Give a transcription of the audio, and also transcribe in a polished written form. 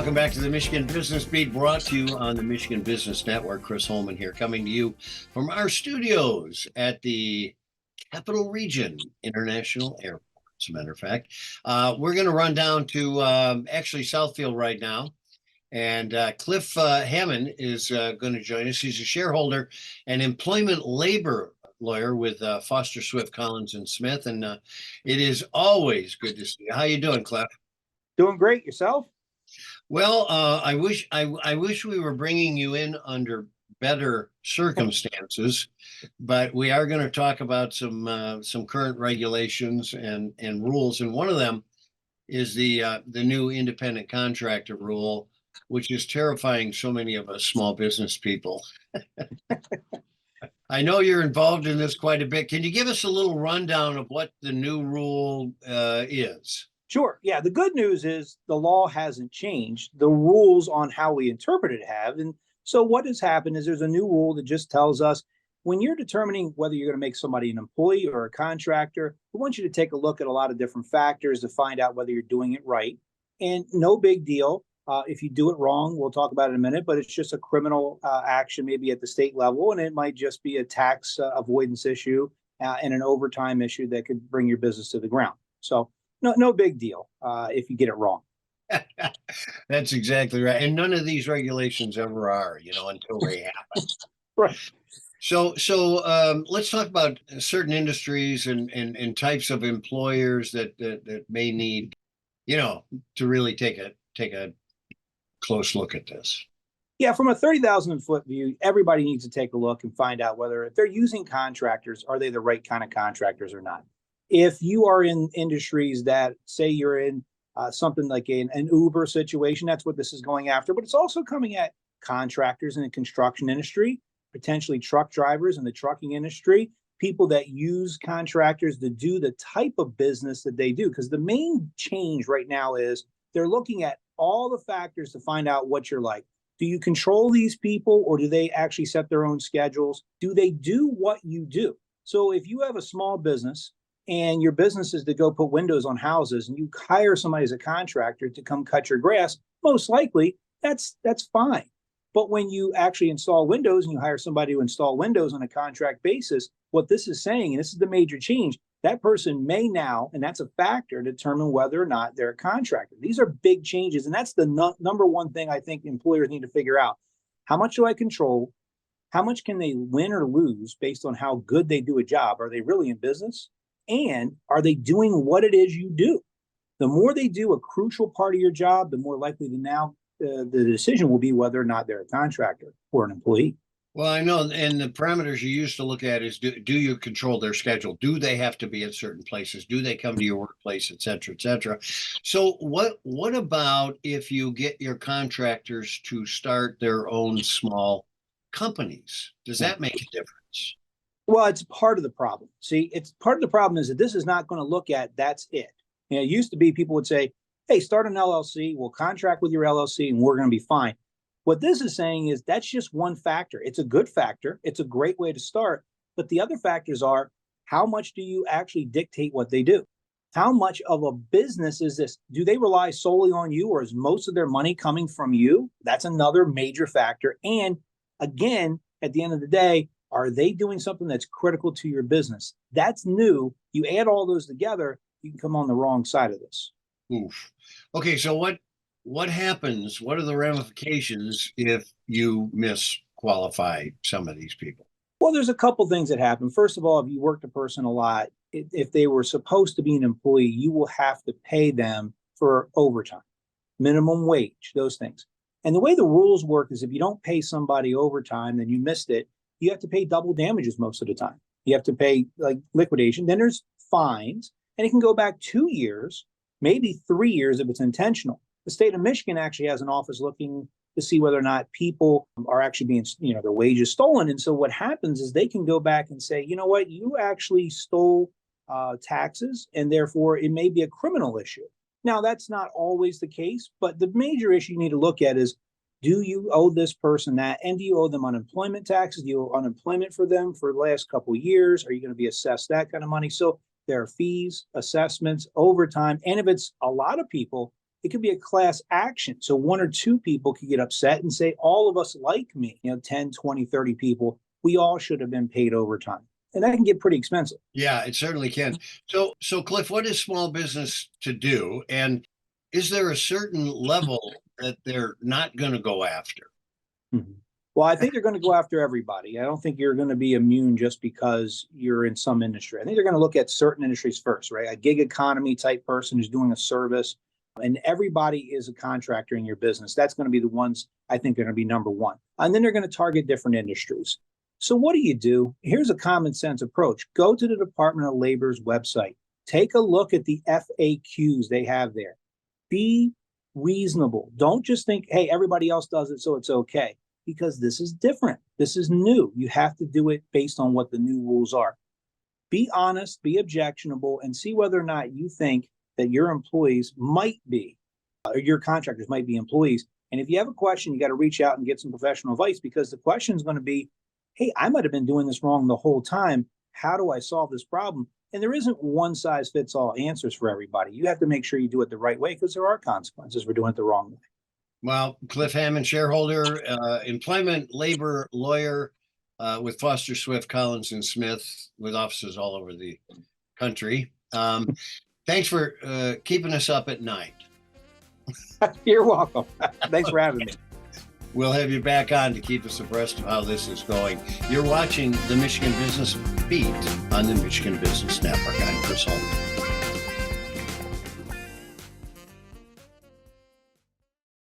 Welcome back to the Michigan Business Beat, brought to you on the Michigan Business Network. Chris Holman here, coming to you from our studios at the Capital Region International Airport. As a matter of fact, we're going to run down to actually Southfield right now. And Cliff Hammond is going to join us. He's a shareholder and employment labor lawyer with Foster Swift Collins and Smith. And it is always good to see you. How you doing, Cliff? Doing great. Yourself? Well, I wish we were bringing you in under better circumstances, but we are going to talk about some current regulations and rules, and one of them is the new independent contractor rule, which is terrifying so many of us small business people. I know you're involved in this quite a bit. Can you give us a little rundown of what the new rule is? Sure. Yeah. The good news is the law hasn't changed. The rules on how we interpret it have. And so what has happened is there's a new rule that just tells us when you're determining whether you're going to make somebody an employee or a contractor, we want you to take a look at a lot of different factors to find out whether you're doing it right. And no big deal. If you do it wrong, we'll talk about it in a minute, but it's just a criminal action, maybe at the state level, and it might just be a tax avoidance issue and an overtime issue that could bring your business to the ground. So no big deal if you get it wrong. That's exactly right. And none of these regulations ever are, until they happen. Right. So let's talk about certain industries and types of employers that may need, to really take a close look at this. Yeah, from a 30,000-foot view, everybody needs to take a look and find out whether if they're using contractors, are they the right kind of contractors or not? If you are in industries that say you're in something like an Uber situation, that's what this is going after. But it's also coming at contractors in the construction industry, potentially truck drivers in the trucking industry, people that use contractors to do the type of business that they do. Because the main change right now is they're looking at all the factors to find out what you're like. Do you control these people, or do they actually set their own schedules? Do they do what you do? So if you have a small business and your business is to go put windows on houses and you hire somebody as a contractor to come cut your grass, most likely that's fine. But when you actually install windows and you hire somebody to install windows on a contract basis, what this is saying, and this is the major change, that person may now, and that's a factor, determine whether or not they're a contractor. These are big changes, and that's the number one thing I think employers need to figure out. How much do I control? How much can they win or lose based on how good they do a job? Are they really in business? And are they doing what it is you do? The more they do a crucial part of your job, the more likely to now the decision will be whether or not they're a contractor or an employee. Well, I know, and the parameters you used to look at is do you control their schedule? Do they have to be at certain places? Do they come to your workplace, et cetera, et cetera? So what about if you get your contractors to start their own small companies? Does that make a difference? Well, it's part of the problem. See, it's part of the problem is that this is not going to look at that's it. It used to be people would say, hey, start an LLC, we'll contract with your LLC and we're going to be fine. What this is saying is that's just one factor. It's a good factor. It's a great way to start. But the other factors are, how much do you actually dictate what they do? How much of a business is this? Do they rely solely on you, or is most of their money coming from you? That's another major factor. And again, at the end of the day, are they doing something that's critical to your business? That's new. You add all those together, you can come on the wrong side of this. Oof. Okay, so what happens? What are the ramifications if you misqualify some of these people? Well, there's a couple things that happen. First of all, if you worked a person a lot, if they were supposed to be an employee, you will have to pay them for overtime, minimum wage, those things. And the way the rules work is if you don't pay somebody overtime, then you missed it, you have to pay double damages most of the time. You have to pay like liquidation. Then there's fines, and it can go back 2 years, maybe 3 years if it's intentional. The state of Michigan actually has an office looking to see whether or not people are actually being, their wages stolen. And so what happens is they can go back and say, you know what, you actually stole taxes, and therefore it may be a criminal issue. Now, that's not always the case, but the major issue you need to look at is, do you owe this person that? And do you owe them unemployment taxes? Do you owe unemployment for them for the last couple of years? Are you going to be assessed that kind of money? So there are fees, assessments, overtime. And if it's a lot of people, It could be a class action. So one or two people could get upset and say, all of us like me, 10, 20, 30 people, we all should have been paid overtime. And that can get pretty expensive. Yeah, it certainly can. So Cliff, what is small business to do? And is there a certain level that they're not going to go after? Mhm. Well, I think they're going to go after everybody. I don't think you're going to be immune just because you're in some industry. I think they're going to look at certain industries first, right? A gig economy type person who's doing a service, and everybody is a contractor in your business. That's going to be the ones I think are going to be number one. And then they're going to target different industries. So what do? Here's a common sense approach. Go to the Department of Labor's website. Take a look at the FAQs they have there. Be reasonable. Don't just think, hey, everybody else does it, so it's okay. Because this is different. This is new. You have to do it based on what the new rules are. Be honest, be objectionable, and see whether or not you think that your employees might be, or your contractors might be employees. And if you have a question, you got to reach out and get some professional advice, because the question is going to be, hey, I might have been doing this wrong the whole time. How do I solve this problem? And there isn't one size fits all answers for everybody. You have to make sure you do it the right way, because there are consequences for doing it the wrong way. Well, Cliff Hammond Shareholder, employment labor lawyer with Foster Swift, Collins and Smith, with offices all over the country. Thanks for keeping us up at night. You're welcome. Thanks for having me. We'll have you back on to keep us abreast of how this is going. You're watching the Michigan Business Beat on the Michigan Business Network. I'm Chris Holman.